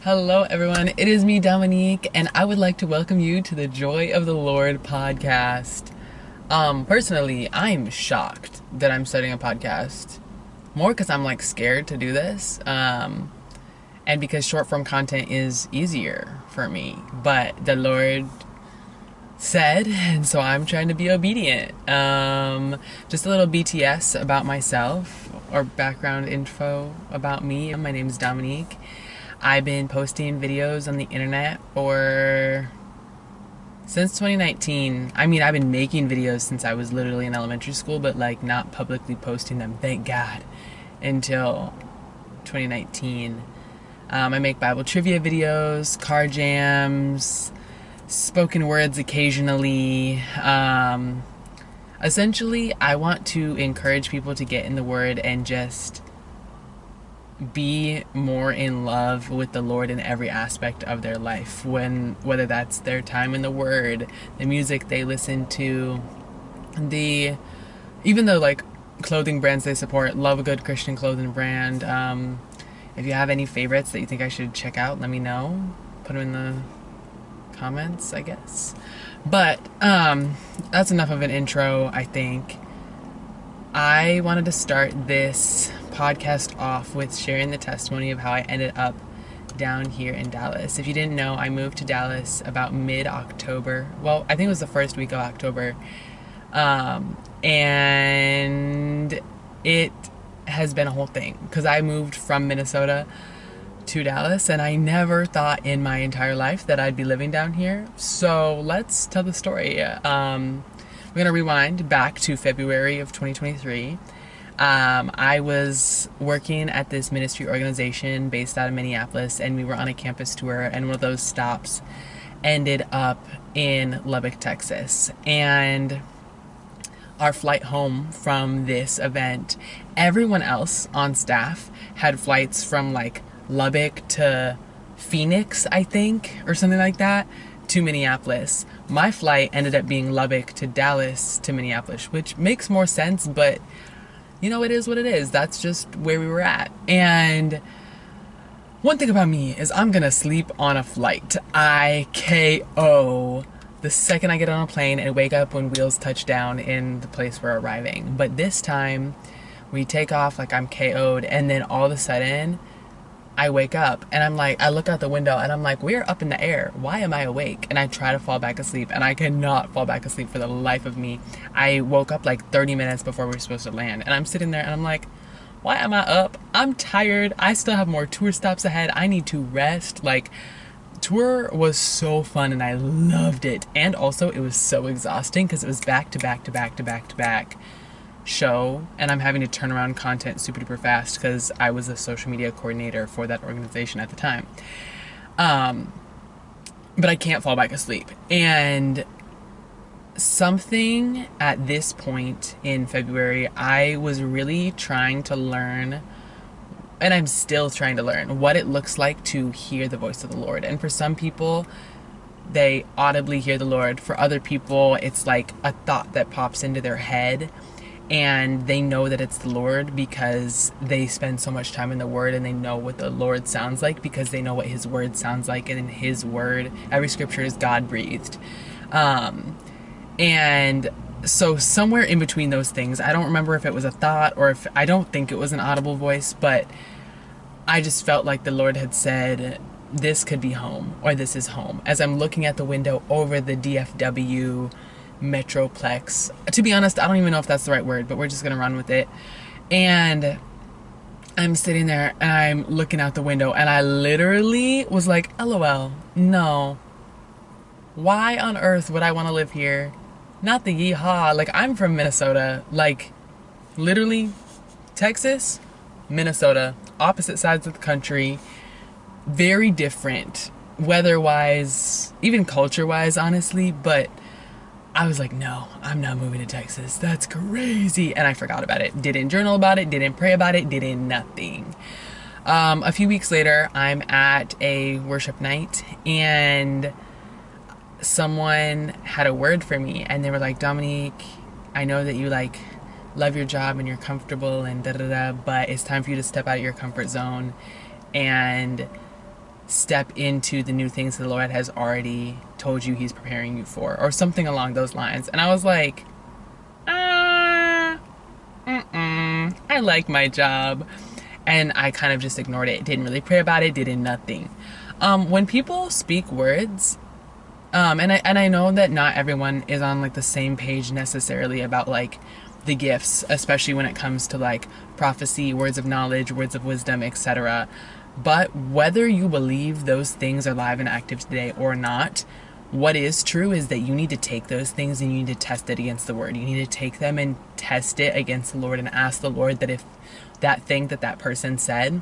Hello, everyone. It is me, Dominique, and I would like to welcome you to the Joy of the Lord podcast. Personally, I'm shocked that I'm starting a podcast. More because I'm like scared to do this, and because short form content is easier for me. But the Lord said, and so I'm trying to be obedient. Just a little BTS about myself, or background info about me. My name is Dominique. I've been posting videos on the internet since 2019. I mean, I've been making videos since I was literally in elementary school, but like not publicly posting them, thank God, until 2019. I make Bible trivia videos, car jams, spoken words occasionally. Essentially, I want to encourage people to get in the Word and just be more in love with the Lord in every aspect of their life, whether that's their time in the Word, the music they listen to, even the like clothing brands they support. Love a good Christian clothing brand. If you have any favorites that you think I should check out, let me know. Put them in the comments, I guess. But that's enough of an intro, I think. I wanted to start this podcast off with sharing the testimony of how I ended up down here in Dallas. If you didn't know, I moved to Dallas about mid-October. Well, I think it was the first week of October. And it has been a whole thing because I moved from Minnesota to Dallas, and I never thought in my entire life that I'd be living down here. So let's tell the story. We're going to rewind back to February of 2023. I was working at this ministry organization based out of Minneapolis, and we were on a campus tour, and one of those stops ended up in Lubbock, Texas. And our flight home from this event, everyone else on staff had flights from like Lubbock to Phoenix, I think, or something like that, to Minneapolis. My flight ended up being Lubbock to Dallas to Minneapolis, which makes more sense, but you know, it is what it is. That's just where we were at. And one thing about me is I'm gonna sleep on a flight. IKO. The second I get on a plane and wake up when wheels touch down in the place we're arriving. But this time, we take off like I'm KO'd, and then all of a sudden, I wake up and I'm like, I look out the window and I'm like, we're up in the air. Why am I awake? And I try to fall back asleep, and I cannot fall back asleep for the life of me. I woke up like 30 minutes before we were supposed to land, and I'm sitting there and I'm like, why am I up? I'm tired. I still have more tour stops ahead. I need to rest. Like, tour was so fun and I loved it. And also it was so exhausting because it was back to back to back to back to back show, and I'm having to turn around content super duper fast because I was a social media coordinator for that organization at the time. But I can't fall back asleep. And something at this point in February, I was really trying to learn, and I'm still trying to learn, what it looks like to hear the voice of the Lord. And for some people, they audibly hear the Lord. For other people, it's like a thought that pops into their head, and they know that it's the Lord because they spend so much time in the Word, and they know what the Lord sounds like because they know what His Word sounds like. And in His Word, every scripture is God-breathed. And so somewhere in between those things, I don't remember if it was a thought or if, I don't think it was an audible voice, but I just felt like the Lord had said, this could be home, or this is home. As I'm looking at the window over the DFW Metroplex. To be honest, I don't even know if that's the right word, but we're just gonna run with it. And I'm sitting there and I'm looking out the window, and I literally was like, LOL, no. Why on earth would I want to live here? Not the yeehaw. Like, I'm from Minnesota. Like, literally, Texas, Minnesota, opposite sides of the country. Very different, weather-wise, even culture-wise, honestly, but I was like, no, I'm not moving to Texas. That's crazy. And I forgot about it. Didn't journal about it. Didn't pray about it. Didn't nothing. A few weeks later, I'm at a worship night, and someone had a word for me, and they were like, Dominique, I know that you like love your job and you're comfortable and da da da, but it's time for you to step out of your comfort zone and step into the new things that the Lord has already told you he's preparing you for, or something along those lines. And I was like, I like my job. And I kind of just ignored it. Didn't really pray about it, did nothing. When people speak words, and I know that not everyone is on like the same page necessarily about like the gifts, especially when it comes to like prophecy, words of knowledge, words of wisdom, etc. But whether you believe those things are live and active today or not, what is true is that you need to take those things and you need to test it against the word. You need to take them and test it against the Lord and ask the Lord that if that thing that that person said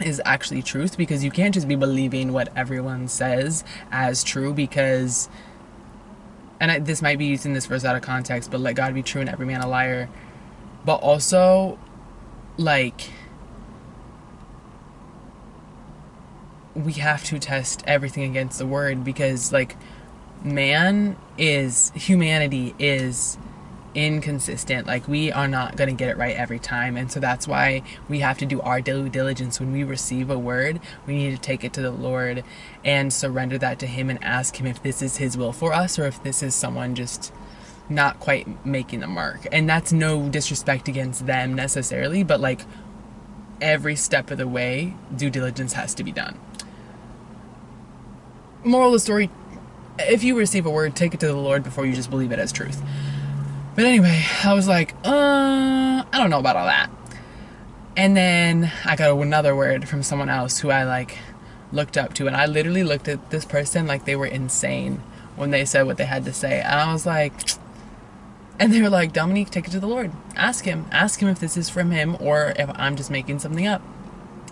is actually truth, because you can't just be believing what everyone says as true, because, and this might be using this verse out of context, but let God be true and every man a liar. But also, like, we have to test everything against the word, because like humanity is inconsistent. Like, we are not going to get it right every time, and so that's why we have to do our due diligence. When we receive a word, we need to take it to the Lord and surrender that to him and ask him if this is his will for us, or if this is someone just not quite making the mark. And that's no disrespect against them necessarily, but like every step of the way, due diligence has to be done. Moral of the story, if you receive a word, take it to the Lord before you just believe it as truth. But anyway, I was like, I don't know about all that. And then I got another word from someone else who I like looked up to, and I literally looked at this person like they were insane when they said what they had to say. And I was like, and they were like, Dominique, take it to the Lord. Ask him if this is from him or if I'm just making something up.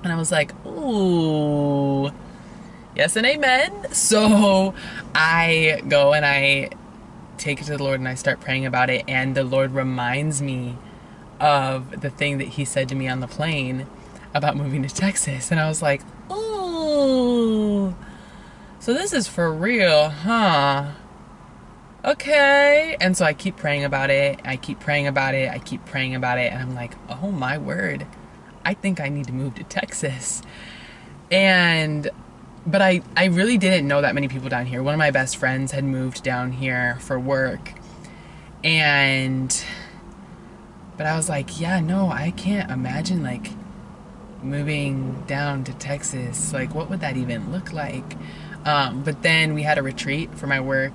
And I was like, ooh, yes and amen. So I go and I take it to the Lord and I start praying about it, and the Lord reminds me of the thing that he said to me on the plane about moving to Texas. And I was like, ooh, so this is for real, huh? Okay. And so I keep praying about it. And I'm like, oh my word, I think I need to move to Texas. But I really didn't know that many people down here. One of my best friends had moved down here for work. But I was like, yeah, no, I can't imagine like moving down to Texas. Like, what would that even look like? But then we had a retreat for my work.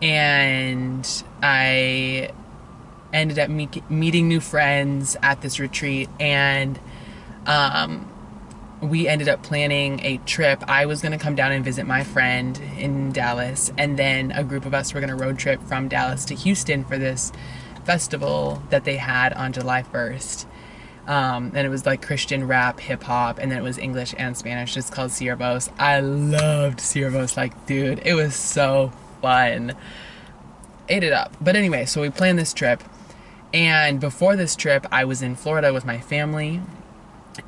And I ended up meeting new friends at this retreat. And, we ended up planning a trip. I was going to come down and visit my friend in Dallas, and then a group of us were going to road trip from Dallas to Houston for this festival that they had on July 1st. And it was like Christian rap, hip hop, and then it was English and Spanish. It's called Siervos. I loved Siervos. Like, dude, it was so fun. Ate it up. But anyway, so we planned this trip, and before this trip, I was in Florida with my family.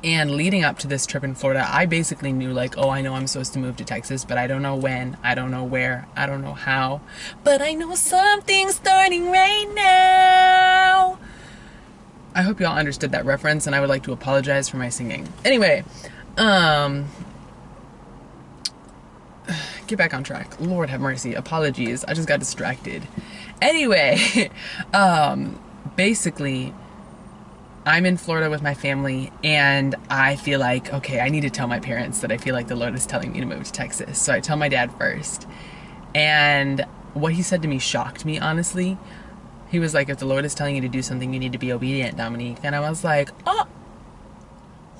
And leading up to this trip in Florida, I basically knew like, oh, I know I'm supposed to move to Texas, but I don't know when, I don't know where, I don't know how, but I know something's starting right now. I hope y'all understood that reference, and I would like to apologize for my singing. Anyway, get back on track. Lord have mercy. Apologies. I just got distracted. Anyway, basically, I'm in Florida with my family, and I feel like, okay, I need to tell my parents that I feel like the Lord is telling me to move to Texas. So I tell my dad first. And what he said to me shocked me, honestly. He was like, if the Lord is telling you to do something, you need to be obedient, Dominique. And I was like, oh,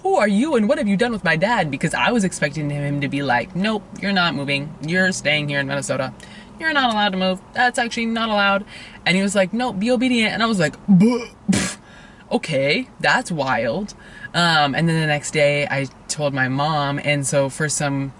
who are you and what have you done with my dad? Because I was expecting him to be like, nope, you're not moving. You're staying here in Minnesota. You're not allowed to move. That's actually not allowed. And he was like, nope, be obedient. And I was like, okay, that's wild. And then the next day I told my mom, and so for some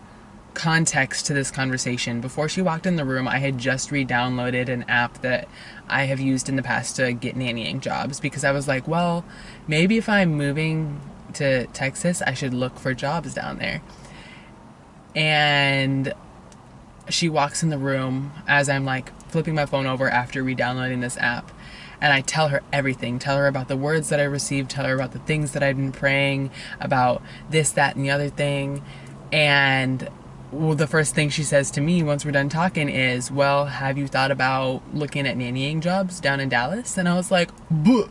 context to this conversation, before she walked in the room, I had just re-downloaded an app that I have used in the past to get nannying jobs, because I was like, well, maybe if I'm moving to Texas, I should look for jobs down there. And she walks in the room as I'm like flipping my phone over after re-downloading this app. And I tell her everything. Tell her about the words that I received. Tell her about the things that I've been praying about, this, that, and the other thing. And well, the first thing she says to me once we're done talking is, well, have you thought about looking at nannying jobs down in Dallas? And I was like, "Buh.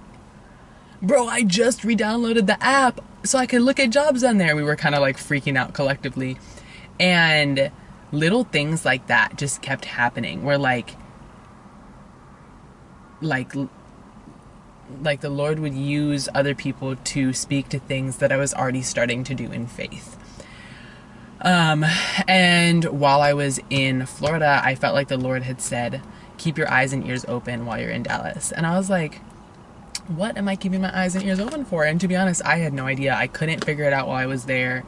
Bro, I just re-downloaded the app so I could look at jobs on there." We were kind of like freaking out collectively. And little things like that just kept happening where like the Lord would use other people to speak to things that I was already starting to do in faith. And while I was in Florida, I felt like the Lord had said, keep your eyes and ears open while you're in Dallas. And I was like, what am I keeping my eyes and ears open for? And to be honest, I had no idea. I couldn't figure it out while I was there.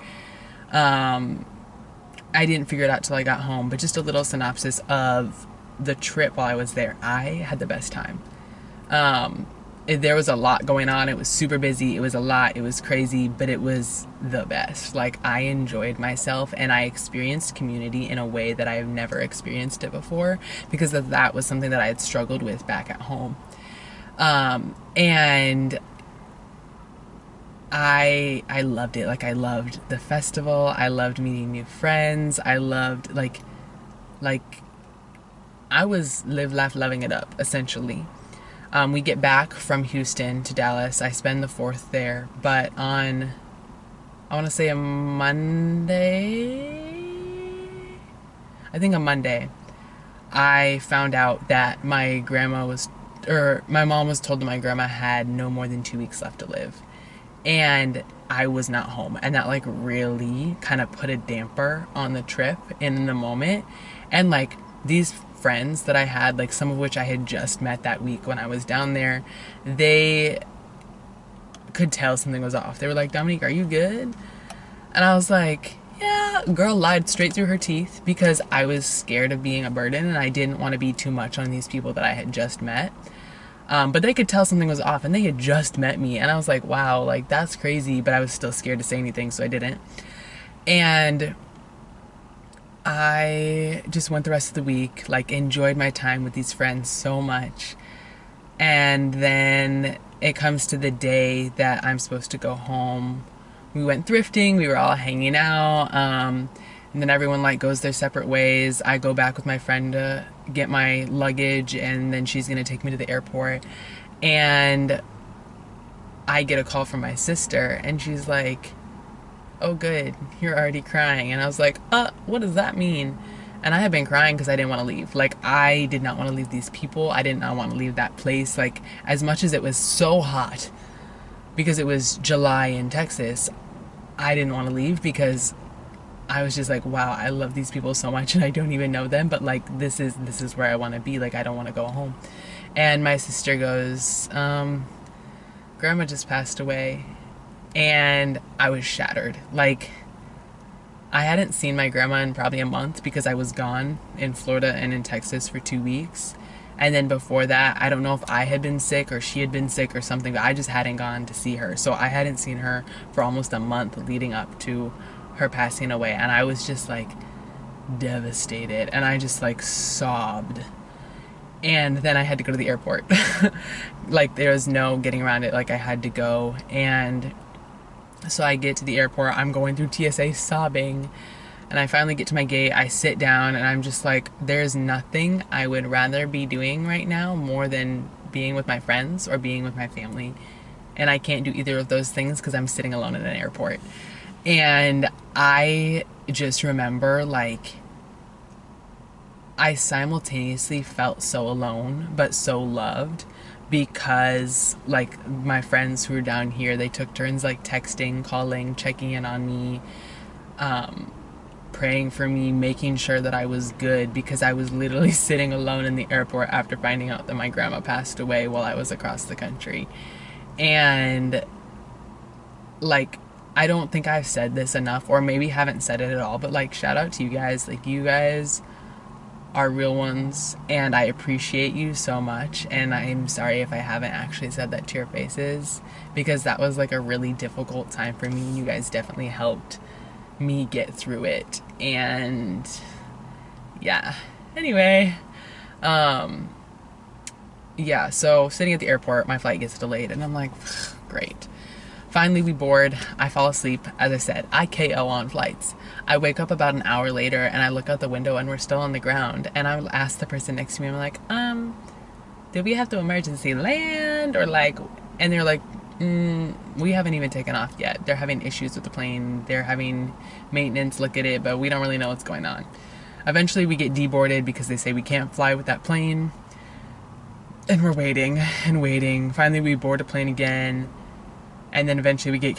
I didn't figure it out till I got home, but just a little synopsis of the trip while I was there. I had the best time. There was a lot going on. It was super busy. It was a lot. It was crazy, but it was the best. Like, I enjoyed myself and I experienced community in a way that I have never experienced it before, because that was something that I had struggled with back at home. And I loved it. Like, I loved the festival. I loved meeting new friends. I loved like I was live, laugh, loving it up, essentially. We get back from Houston to Dallas. I spend the 4th there, but on, I want to say a Monday, I found out that my mom was told that my grandma had no more than 2 weeks left to live. And I was not home. And that like really kind of put a damper on the trip in the moment. And like these friends that I had, like some of which I had just met that week when I was down there, they could tell something was off. They were like, Dominique, are you good? And I was like, yeah. Girl lied straight through her teeth, because I was scared of being a burden and I didn't want to be too much on these people that I had just met. But they could tell something was off, and they had just met me, and I was like, wow, like that's crazy, but I was still scared to say anything, so I didn't. And I just went the rest of the week, like enjoyed my time with these friends so much. And then it comes to the day that I'm supposed to go home. We went thrifting, we were all hanging out, and then everyone like goes their separate ways. I go back with my friend to get my luggage, and then she's gonna take me to the airport. And I get a call from my sister, and she's like, oh good, you're already crying. And I was like, what does that mean? And I had been crying because I didn't want to leave. Like, I did not want to leave these people. I did not want to leave that place. Like, as much as it was so hot, because it was July in Texas, I didn't want to leave, because I was just like, wow, I love these people so much and I don't even know them, but like this is where I want to be. Like, I don't want to go home. And my sister goes, Grandma just passed away. And I was shattered. Like, I hadn't seen my grandma in probably a month, because I was gone in Florida and in Texas for 2 weeks. And then before that, I don't know if I had been sick or she had been sick or something, but I just hadn't gone to see her. So I hadn't seen her for almost a month leading up to her passing away. And I was just like devastated, and I just like sobbed. And then I had to go to the airport. Like, there was no getting around it. Like, I had to go. And so I get to the airport, I'm going through TSA sobbing, and I finally get to my gate. I sit down, and I'm just like, there's nothing I would rather be doing right now more than being with my friends or being with my family. And I can't do either of those things because I'm sitting alone in an airport. And I just remember, like, I simultaneously felt so alone but so loved, because like my friends who were down here, they took turns like texting, calling, checking in on me, praying for me, making sure that I was good, because I was literally sitting alone in the airport after finding out that my grandma passed away while I was across the country. And like, I don't think I've said this enough, or maybe haven't said it at all, but like, shout out to you guys. Like, you guys are real ones, and I appreciate you so much. And I'm sorry if I haven't actually said that to your faces, because that was like a really difficult time for me. You guys definitely helped me get through it. And yeah, anyway, yeah, so sitting at the airport, my flight gets delayed, and I'm like, great. Finally, we board. I fall asleep. As I said, I KO on flights. I wake up about an hour later, and I look out the window, and we're still on the ground. And I ask the person next to me, I'm like, did we have to emergency land? Or like, and they're like, we haven't even taken off yet. They're having issues with the plane. They're having maintenance look at it, but we don't really know what's going on. Eventually, we get deboarded because they say we can't fly with that plane. And we're waiting and waiting. Finally, we board a plane again. And then eventually we get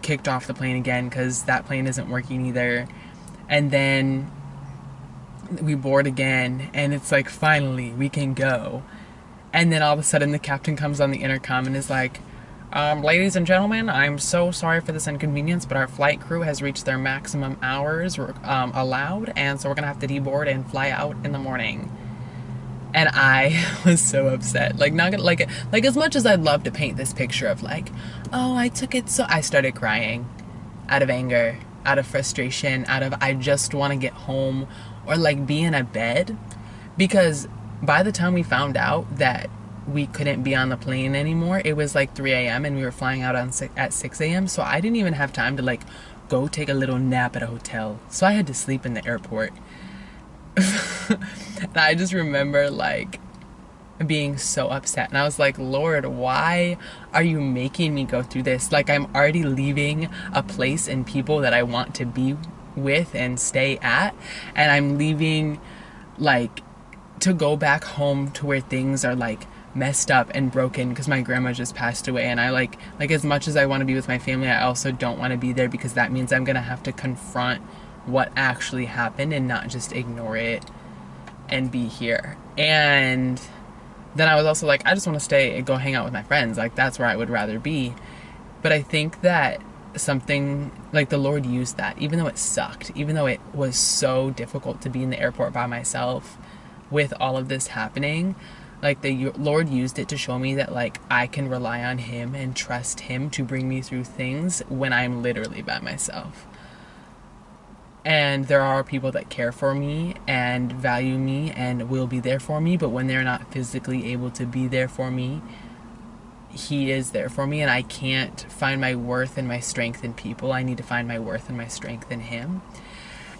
kicked off the plane again because that plane isn't working either. And then we board again. And it's like, finally, we can go. And then all of a sudden the captain comes on the intercom and is like, ladies and gentlemen, I'm so sorry for this inconvenience, but our flight crew has reached their maximum hours allowed. And so we're going to have to deboard and fly out in the morning. And I was so upset. Like, not gonna, like as much as I'd love to paint this picture of like, oh, I took it so, I started crying out of anger, out of frustration, out of I just want to get home or like be in a bed. Because by the time we found out that we couldn't be on the plane anymore, it was like 3 a.m. and we were flying out at 6 a.m. So I didn't even have time to like go take a little nap at a hotel. So I had to sleep in the airport. And I just remember like being so upset, and I was like, Lord, why are you making me go through this? Like, I'm already leaving a place and people that I want to be with and stay at, and I'm leaving like to go back home to where things are like messed up and broken because my grandma just passed away. And I like as much as I want to be with my family, I also don't want to be there because that means I'm gonna have to confront what actually happened and not just ignore it and be here. And then I was also like, I just want to stay and go hang out with my friends. Like, that's where I would rather be. But I think that something like the Lord used that, even though it sucked, even though it was so difficult to be in the airport by myself with all of this happening, like the Lord used it to show me that like I can rely on Him and trust Him to bring me through things when I'm literally by myself. And there are people that care for me and value me and will be there for me, but when they're not physically able to be there for me, He is there for me. And I can't find my worth and my strength in people. I need to find my worth and my strength in Him.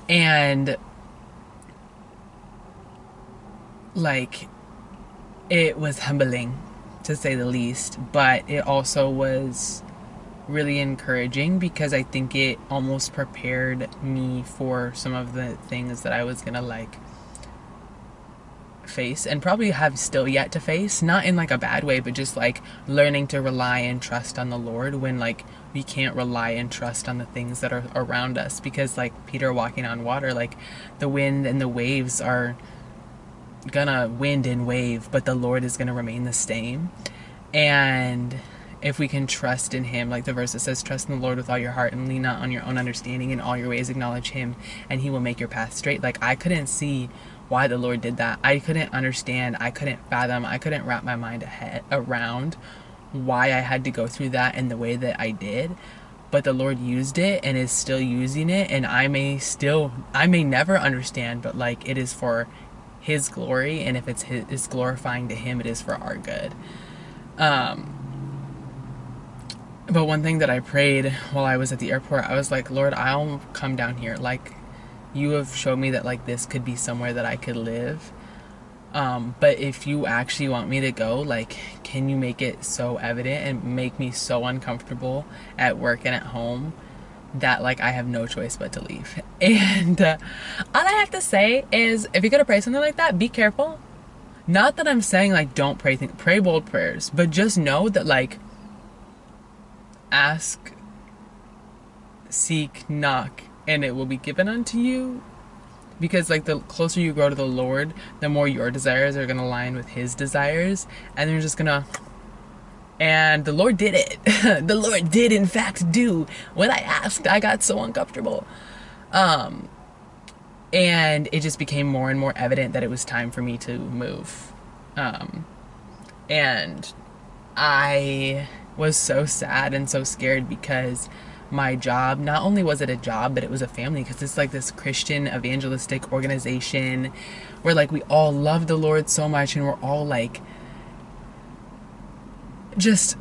And like, it was humbling to say the least, but it also was really encouraging because I think it almost prepared me for some of the things that I was gonna like face and probably have still yet to face, not in like a bad way, but just like learning to rely and trust on the Lord when like we can't rely and trust on the things that are around us. Because like Peter walking on water, like the wind and the waves are gonna wind and wave, but the Lord is gonna remain the same. And if we can trust in Him, like the verse that says, trust in the Lord with all your heart and lean not on your own understanding, in all your ways acknowledge Him and He will make your path straight. Like, I couldn't see why the Lord did that. I couldn't understand, I couldn't fathom, I couldn't wrap my mind around why I had to go through that in the way that I did. But the Lord used it and is still using it, and I may never understand, but like it is for His glory, and if it's glorifying to Him, it is for our good. But one thing that I prayed while I was at the airport, I was like, Lord, I'll come down here. Like, you have showed me that like this could be somewhere that I could live. But if you actually want me to go, like, can you make it so evident and make me so uncomfortable at work and at home that like I have no choice but to leave? And all I have to say is, if you're gonna pray something like that, be careful. Not that I'm saying like don't pray bold prayers, but just know that like ask, seek, knock, and it will be given unto you. Because like the closer you grow to the Lord, the more your desires are gonna align with His desires, and they're just gonna. And the Lord did it. The Lord did in fact do what I asked. I got so uncomfortable, and it just became more and more evident that it was time for me to move, and I was so sad and so scared because my job, not only was it a job, but it was a family, because it's like this Christian evangelistic organization where like we all love the Lord so much, and we're all like just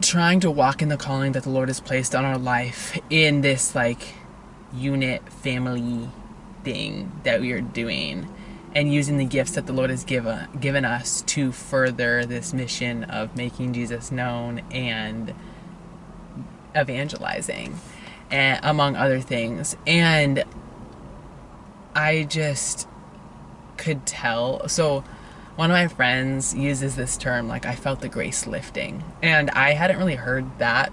trying to walk in the calling that the Lord has placed on our life in this like unit family thing that we are doing, and using the gifts that the Lord has given us to further this mission of making Jesus known and evangelizing, and among other things. And I just could tell. So one of my friends uses this term, like, I felt the grace lifting. And I hadn't really heard that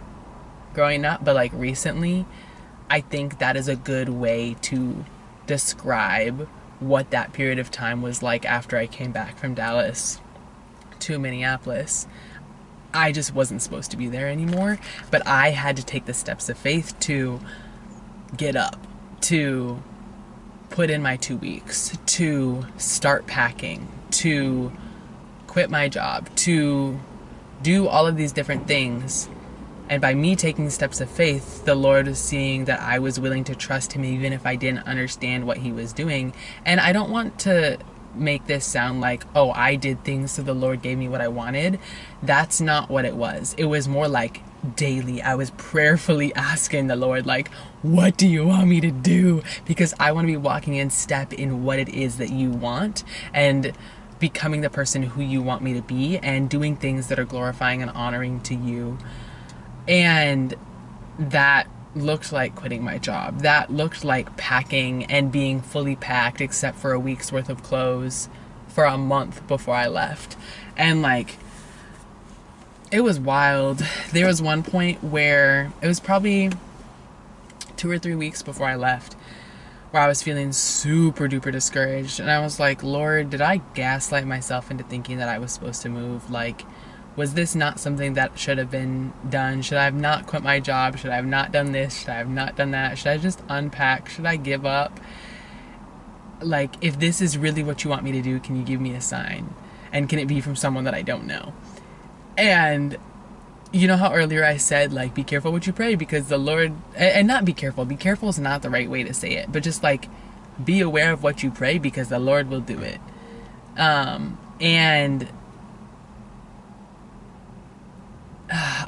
growing up, but like recently, I think that is a good way to describe what that period of time was like after I came back from Dallas to Minneapolis. I just wasn't supposed to be there anymore, but I had to take the steps of faith to get up, to put in my 2 weeks, to start packing, to quit my job, to do all of these different things. And by me taking steps of faith, the Lord was seeing that I was willing to trust him even if I didn't understand what he was doing. And I don't want to make this sound like, oh, I did things so the Lord gave me what I wanted. That's not what it was. It was more like daily I was prayerfully asking the Lord, like, what do you want me to do? Because I want to be walking in step in what it is that you want, and becoming the person who you want me to be, and doing things that are glorifying and honoring to you. And that looked like quitting my job. That looked like packing and being fully packed except for a week's worth of clothes for a month before I left. And like, it was wild. There was one point where it was probably 2 or 3 weeks before I left where I was feeling super duper discouraged. And I was like, Lord, did I gaslight myself into thinking that I was supposed to move? Like, was this not something that should have been done? Should I have not quit my job? Should I have not done this? Should I have not done that? Should I just unpack? Should I give up? Like, if this is really what you want me to do, can you give me a sign? And can it be from someone that I don't know? And you know how earlier I said, like, be careful what you pray, because the Lord, and not be careful is not the right way to say it, but just like, be aware of what you pray, because the Lord will do it.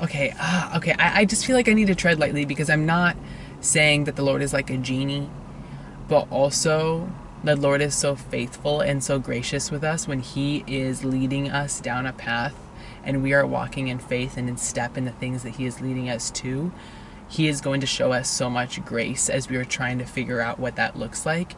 Okay, I just feel like I need to tread lightly, because I'm not saying that the Lord is like a genie, but also the Lord is so faithful and so gracious with us when he is leading us down a path and we are walking in faith and in step in the things that he is leading us to. He is going to show us so much grace as we are trying to figure out what that looks like.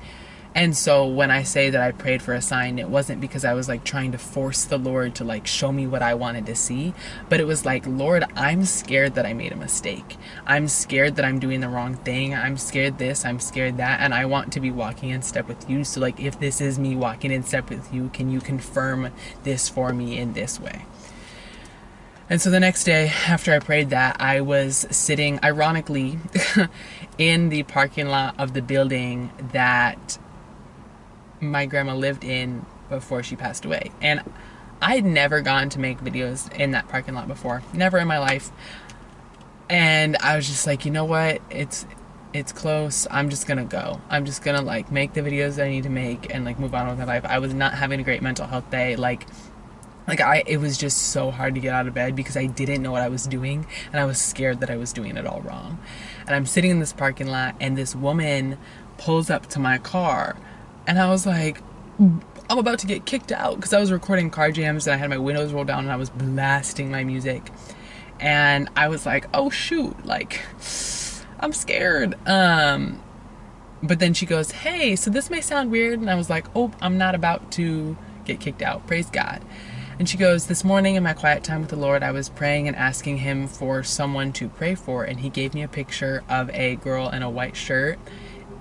And so when I say that I prayed for a sign, it wasn't because I was like trying to force the Lord to like show me what I wanted to see, but it was like, Lord, I'm scared that I made a mistake. I'm scared that I'm doing the wrong thing. I'm scared this, I'm scared that, and I want to be walking in step with you. So like, if this is me walking in step with you, can you confirm this for me in this way? And so the next day after I prayed that, I was sitting, ironically, in the parking lot of the building that my grandma lived in before she passed away. And I had never gone to make videos in that parking lot before. Never in my life. And I was just like, you know what? It's close. I'm just gonna go. I'm just gonna like make the videos that I need to make and like move on with my life. I was not having a great mental health day. It was just so hard to get out of bed because I didn't know what I was doing, and I was scared that I was doing it all wrong. And I'm sitting in this parking lot, and this woman pulls up to my car, and I was like, I'm about to get kicked out, because I was recording car jams and I had my windows rolled down and I was blasting my music. And I was like, oh shoot, like, I'm scared. But then she goes, hey, so this may sound weird. And I was like, oh, I'm not about to get kicked out. Praise God. And she goes, this morning in my quiet time with the Lord, I was praying and asking him for someone to pray for. And he gave me a picture of a girl in a white shirt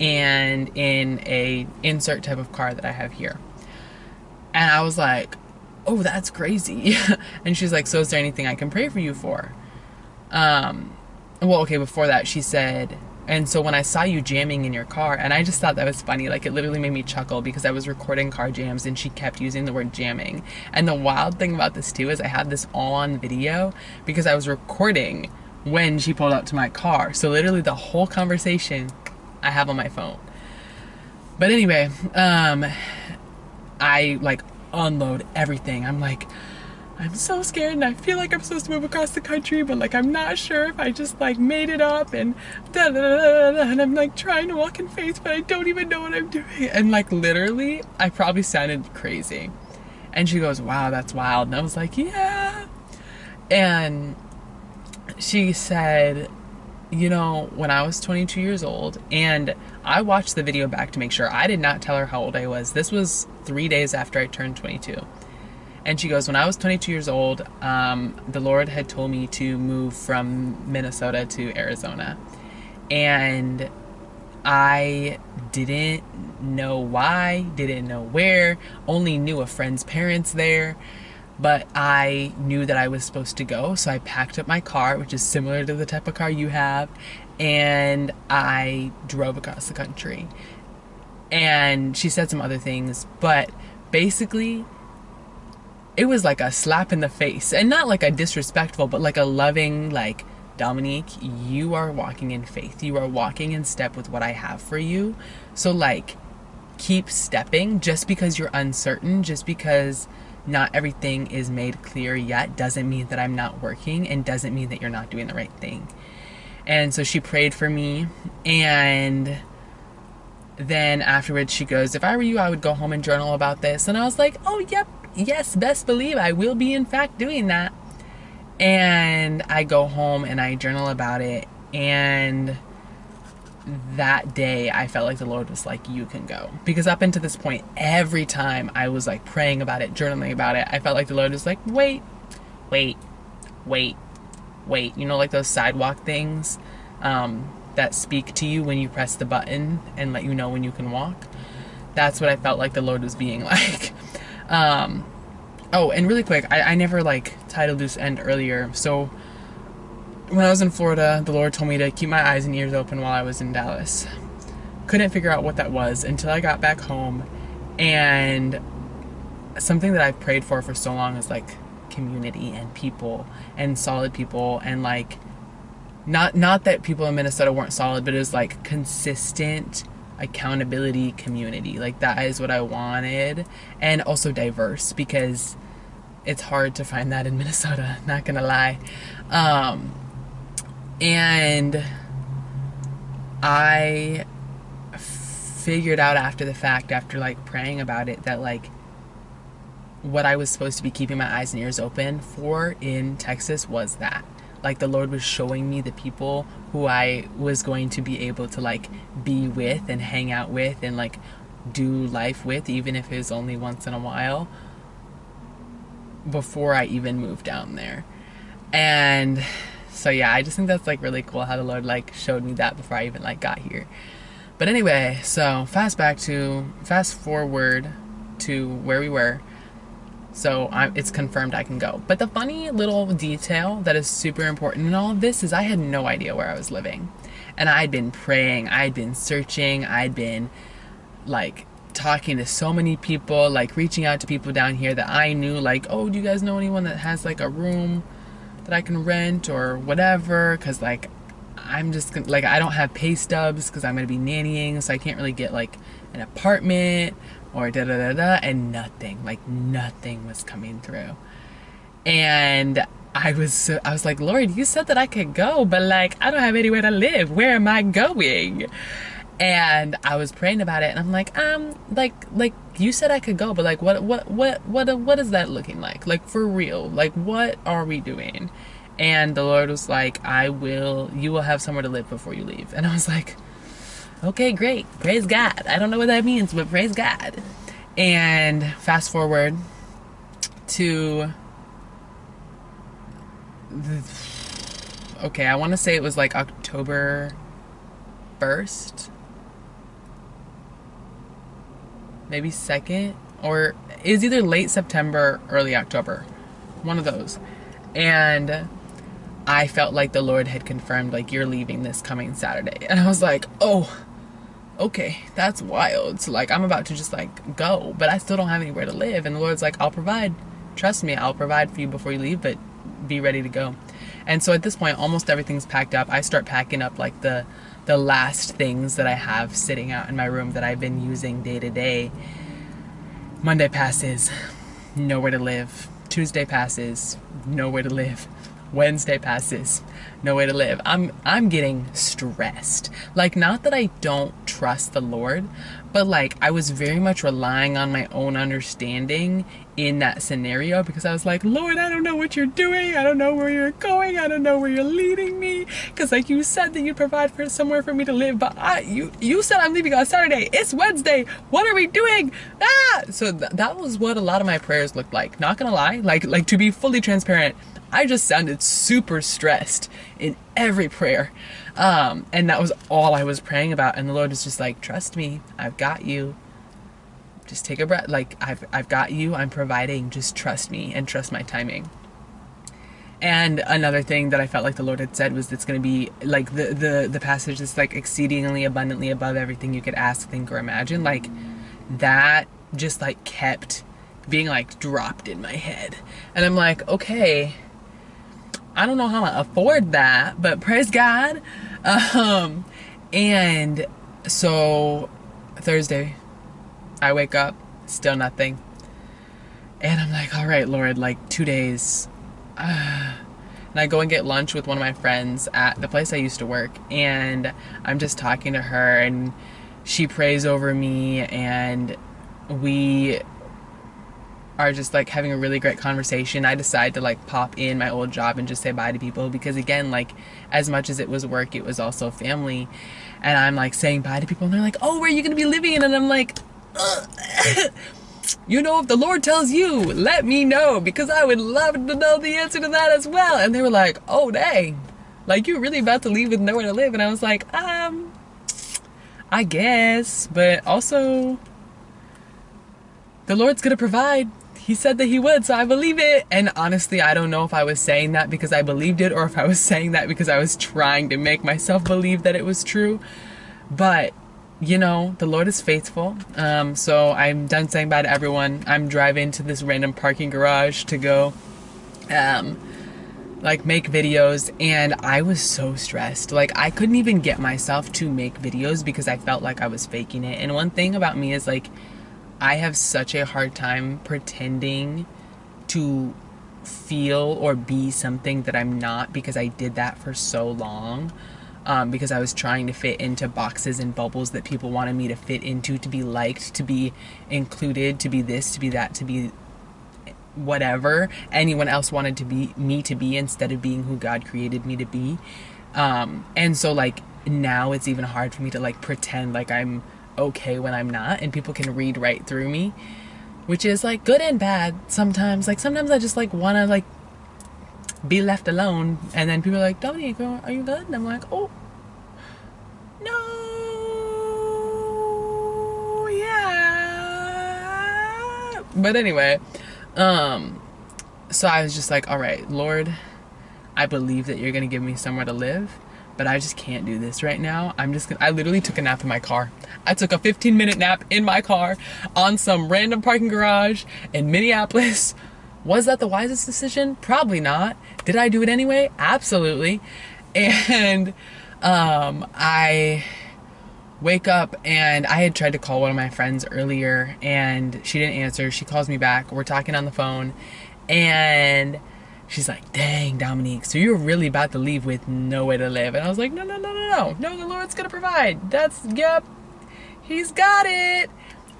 and in a insert type of car that I have here. And I was like, oh, that's crazy. And she's like, so is there anything I can pray for you for? Before that, she said, and so when I saw you jamming in your car, and I just thought that was funny, like it literally made me chuckle because I was recording car jams and she kept using the word jamming. And the wild thing about this too is I had this all on video because I was recording when she pulled up to my car. So literally the whole conversation I have on my phone. But anyway, I like unload everything. I'm like, I'm so scared and I feel like I'm supposed to move across the country, but like I'm not sure if I just like made it up and da da da da da, and I'm like trying to walk in faith, but I don't even know what I'm doing. And like literally, I probably sounded crazy. And she goes, wow, that's wild. And I was like, yeah. And she said, you know, when I was 22 years old, and I watched the video back to make sure, I did not tell her how old I was. This was 3 days after I turned 22. And she goes, when I was 22 years old, the Lord had told me to move from Minnesota to Arizona. And I didn't know why, didn't know where, only knew a friend's parents there. But I knew that I was supposed to go, so I packed up my car, which is similar to the type of car you have, and I drove across the country. And she said some other things, but basically, it was like a slap in the face. And not like a disrespectful, but like a loving, like, Dominique, you are walking in faith. You are walking in step with what I have for you. So, like, keep stepping. Just because you're uncertain, just because not everything is made clear yet, doesn't mean that I'm not working, and doesn't mean that you're not doing the right thing. And so she prayed for me, and then afterwards she goes, if I were you, I would go home and journal about this. And I was like, oh, yep, yes, best believe I will be in fact doing that. And I go home and I journal about it, and that day I felt like the Lord was like, you can go. Because up until this point, every time I was like praying about it, journaling about it, I felt like the Lord was like, wait, wait, wait, wait. You know, like those sidewalk things that speak to you when you press the button and let you know when you can walk. That's what I felt like the Lord was being like. Oh, and really quick, I never like tied a loose end earlier. So when I was in Florida, the Lord told me to keep my eyes and ears open while I was in Dallas. Couldn't figure out what that was until I got back home. And something that I've prayed for so long is like community and people and solid people, and like not that people in Minnesota weren't solid, but it was like consistent accountability community. Like that is what I wanted. And also diverse, because it's hard to find that in Minnesota, not gonna lie. And I figured out after the fact, after like praying about it, that like what I was supposed to be keeping my eyes and ears open for in Texas was that. Like the Lord was showing me the people who I was going to be able to like be with and hang out with and like do life with, even if it was only once in a while, before I even moved down there. And so yeah, I just think that's like really cool how the Lord like showed me that before I even like got here. But anyway, so fast forward to where we were. So it's confirmed I can go. But the funny little detail that is super important in all of this is I had no idea where I was living. And I'd been praying, I'd been searching, I'd been like talking to so many people, like reaching out to people down here that I knew, like, oh, do you guys know anyone that has like a room that I can rent or whatever? Because like I'm just like, I don't have pay stubs because I'm gonna be nannying, so I can't really get like an apartment or da da da da. And nothing was coming through. And I was like, Lord, you said that I could go, but like I don't have anywhere to live. Where am I going? And I was praying about it, and I'm like you said I could go, but like what is that looking like? Like for real, like what are we doing? And the Lord was like, you will have somewhere to live before you leave. And I was like, okay, great, praise God. I don't know what that means, but praise God. And fast forward to okay, I want to say it was like October 1st, maybe 2nd, or it was either late September, early October, one of those. And I felt like the Lord had confirmed, like, you're leaving this coming Saturday. And I was like, oh, okay, that's wild. So like I'm about to just like go, but I still don't have anywhere to live. And the Lord's like, I'll provide, trust me, I'll provide for you before you leave, but be ready to go. And so at this point, almost everything's packed up. I start packing up like the last things that I have sitting out in my room that I've been using day to day. Monday passes, nowhere to live. Tuesday passes, nowhere to live. Wednesday passes, no way to live. I'm getting stressed. Like, not that I don't trust the Lord, but like I was very much relying on my own understanding in that scenario, because I was like, Lord, I don't know what you're doing. I don't know where you're going. I don't know where you're leading me. Because like you said that you'd provide for somewhere for me to live, but you said I'm leaving on Saturday. It's Wednesday. What are we doing? So that was what a lot of my prayers looked like. Not gonna lie, like to be fully transparent, I just sounded super stressed in every prayer. And that was all I was praying about. And the Lord was just like, trust me, I've got you. Just take a breath. Like, I've got you. I'm providing. Just trust me and trust my timing. And another thing that I felt like the Lord had said was it's going to be like the passage is like exceedingly abundantly above everything you could ask, think, or imagine. Like, that just like kept being like dropped in my head. And I'm like, okay, I don't know how to afford that, but praise God. And so Thursday, I wake up, still nothing. And I'm like, all right, Lord, like 2 days. And I go and get lunch with one of my friends at the place I used to work. And I'm just talking to her, and she prays over me, and we are just like having a really great conversation. I decide to like pop in my old job and just say bye to people, because again, like as much as it was work, it was also family. And I'm like saying bye to people, and they're like, oh, where are you going to be living? And I'm like, you know, if the Lord tells you, let me know, because I would love to know the answer to that as well. And they were like, oh, dang, like you're really about to leave with nowhere to live? And I was like, I guess, but also the Lord's going to provide. He said that he would, so I believe it. And honestly, I don't know if I was saying that because I believed it, or if I was saying that because I was trying to make myself believe that it was true. But, you know, the Lord is faithful. So I'm done saying bye to everyone. I'm driving to this random parking garage to go, like, make videos. And I was so stressed. Like, I couldn't even get myself to make videos because I felt like I was faking it. And one thing about me is, like, I have such a hard time pretending to feel or be something that I'm not, because I did that for so long, because I was trying to fit into boxes and bubbles that people wanted me to fit into, to be liked, to be included, to be this, to be that, to be whatever anyone else wanted to be me to be, instead of being who God created me to be. And so like now it's even hard for me to like pretend like I'm okay when I'm not, and people can read right through me, which is like good and bad sometimes. Like sometimes I just like want to like be left alone, and then people are like, Dominique, are you good? And I'm like, oh no, yeah. But anyway, so I was just like, all right, Lord, I believe that you're gonna give me somewhere to live, but I just can't do this right now. I literally took a nap in my car. I took a 15-minute nap in my car on some random parking garage in Minneapolis. Was that the wisest decision? Probably not. Did I do it anyway? Absolutely. And I wake up, and I had tried to call one of my friends earlier, and she didn't answer. She calls me back. We're talking on the phone, and she's like, dang, Dominique, so you're really about to leave with nowhere to live. And I was like, no, the Lord's gonna provide. Yep, he's got it.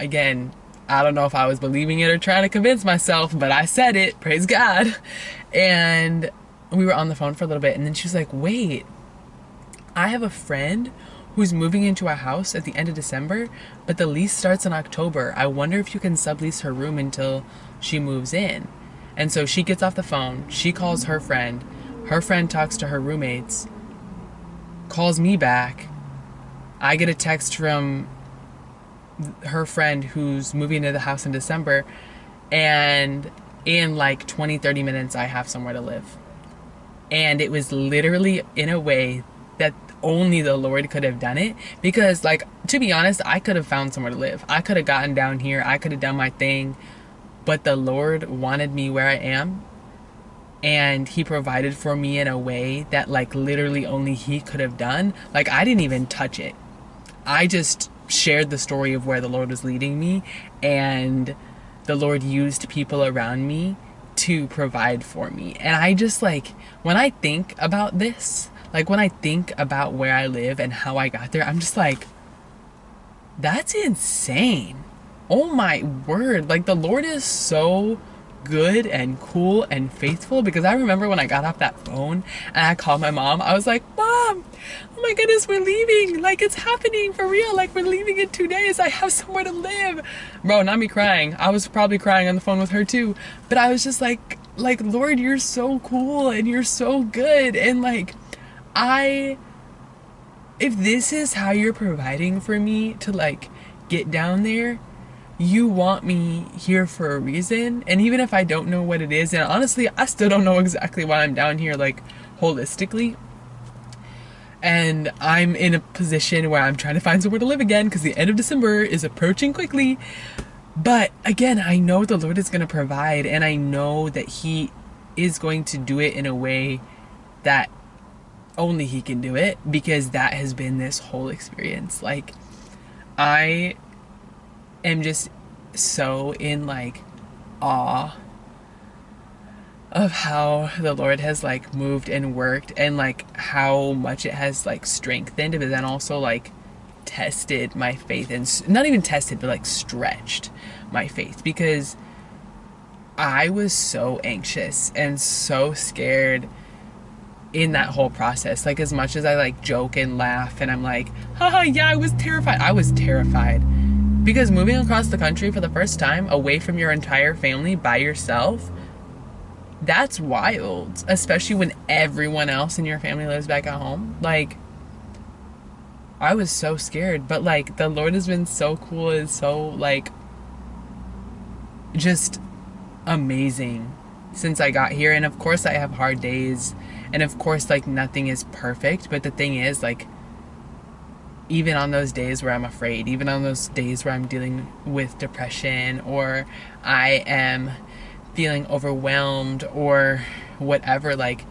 Again, I don't know if I was believing it or trying to convince myself, but I said it, praise God. And we were on the phone for a little bit, and then she was like, wait, I have a friend who's moving into a house at the end of December, but the lease starts in October. I wonder if you can sublease her room until she moves in. And so she gets off the phone, she calls her friend talks to her roommates, calls me back. I get a text from her friend who's moving into the house in December, and in like 20-30 minutes I have somewhere to live. And it was literally in a way that only the Lord could have done it, because like, to be honest, I could have found somewhere to live. I could have gotten down here, I could have done my thing, but the Lord wanted me where I am, and he provided for me in a way that like literally only he could have done. Like, I didn't even touch it. I just shared the story of where the Lord was leading me, and the Lord used people around me to provide for me. And I just like, when I think about this, like when I think about where I live and how I got there, I'm just like, that's insane. Oh my word. Like the Lord is so good and cool and faithful, because I remember when I got off that phone and I called my mom, I was like, Mom, oh my goodness, we're leaving. Like it's happening for real. Like we're leaving in 2 days. I have somewhere to live. Bro, not me crying. I was probably crying on the phone with her too. But I was just like, Lord, you're so cool and you're so good. And like, if this is how you're providing for me to like get down there, you want me here for a reason. And even if I don't know what it is, and honestly, I still don't know exactly why I'm down here, like holistically. And I'm in a position where I'm trying to find somewhere to live again because the end of December is approaching quickly. But again, I know the Lord is going to provide, and I know that He is going to do it in a way that only He can do it, because that has been this whole experience. Like, I am just so in like awe of how the Lord has like moved and worked, and like how much it has like strengthened, but then also like tested my faith, and not even tested, but like stretched my faith, because I was so anxious and so scared in that whole process. Like as much as I like joke and laugh and I'm like, haha, yeah, I was terrified, because moving across the country for the first time away from your entire family by yourself, that's wild, especially when everyone else in your family lives back at home. Like, I was so scared, but like the Lord has been so cool and so like just amazing since I got here. And of course I have hard days, and of course like nothing is perfect, but the thing is, like, even on those days where I'm afraid, even on those days where I'm dealing with depression, or I am feeling overwhelmed or whatever, like,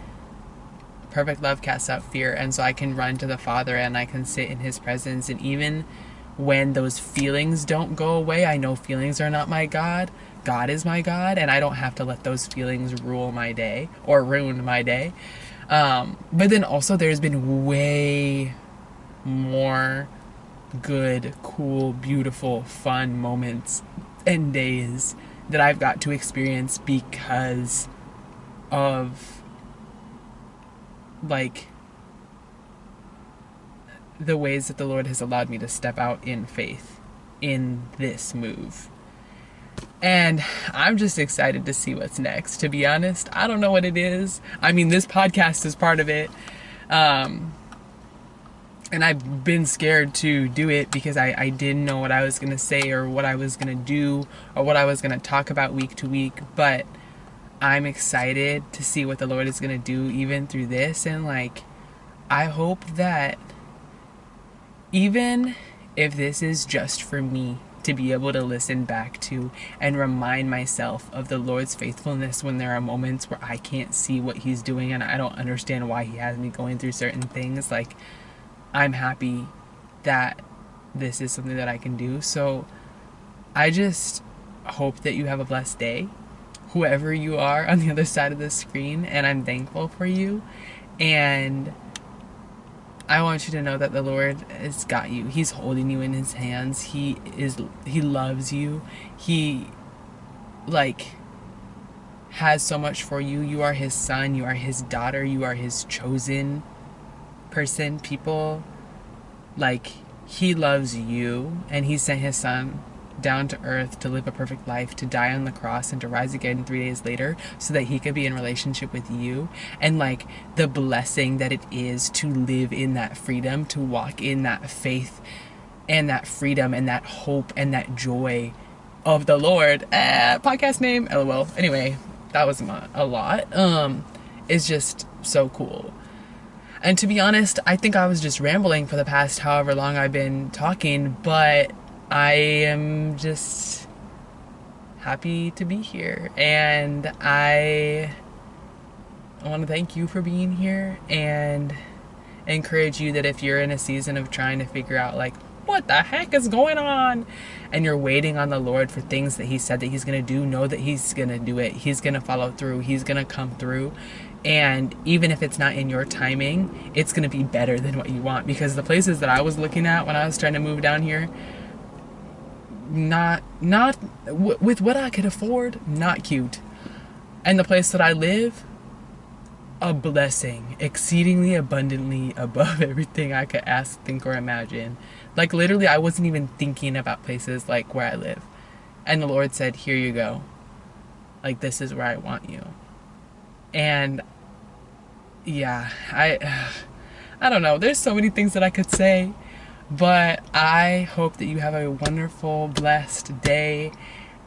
perfect love casts out fear. And so I can run to the Father and I can sit in His presence. And even when those feelings don't go away, I know feelings are not my God. God is my God, and I don't have to let those feelings rule my day or ruin my day. But then also there's been way more good, cool, beautiful, fun moments and days that I've got to experience because of like the ways that the Lord has allowed me to step out in faith in this move. And I'm just excited to see what's next, to be honest. I don't know what it is. I mean, this podcast is part of it. And I've been scared to do it because I didn't know what I was going to say or what I was going to do or what I was going to talk about week to week. But I'm excited to see what the Lord is going to do even through this. And like, I hope that even if this is just for me to be able to listen back to and remind myself of the Lord's faithfulness when there are moments where I can't see what He's doing and I don't understand why He has me going through certain things, like, I'm happy that this is something that I can do. So I just hope that you have a blessed day, whoever you are on the other side of the screen, and I'm thankful for you. And I want you to know that the Lord has got you. He's holding you in His hands. He loves you. He like has so much for you. You are His son, you are His daughter, you are His chosen person, people. Like, He loves you, and He sent His son down to earth to live a perfect life, to die on the cross and to rise again 3 days later so that He could be in relationship with you. And like the blessing that it is to live in that freedom, to walk in that faith and that freedom and that hope and that joy of the Lord. Podcast name, LOL. Anyway, that was a lot. It's just so cool. And to be honest, I think I was just rambling for the past however long I've been talking, but I am just happy to be here. And I want to thank you for being here and encourage you that if you're in a season of trying to figure out like what the heck is going on? And you're waiting on the Lord for things that he said that he's going to do. Know that he's going to do it. He's going to follow through. He's going to come through. And even if it's not in your timing, it's going to be better than what you want. Because the places that I was looking at when I was trying to move down here, with what I could afford, not cute. And the place that I live, a blessing, exceedingly abundantly above everything I could ask, think, or imagine. Like literally, I wasn't even thinking about places like where I live. And the Lord said, here you go. Like, this is where I want you. And yeah, I don't know. There's so many things that I could say, but I hope that you have a wonderful, blessed day.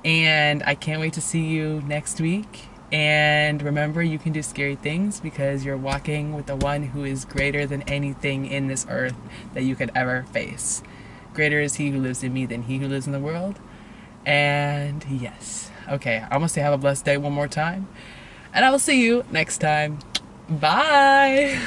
And I can't wait to see you next week. And remember, you can do scary things because you're walking with the one who is greater than anything in this earth that you could ever face. Greater is he who lives in me than he who lives in the world. And yes. Okay, I'm gonna say have a blessed day one more time. And I will see you next time. Bye.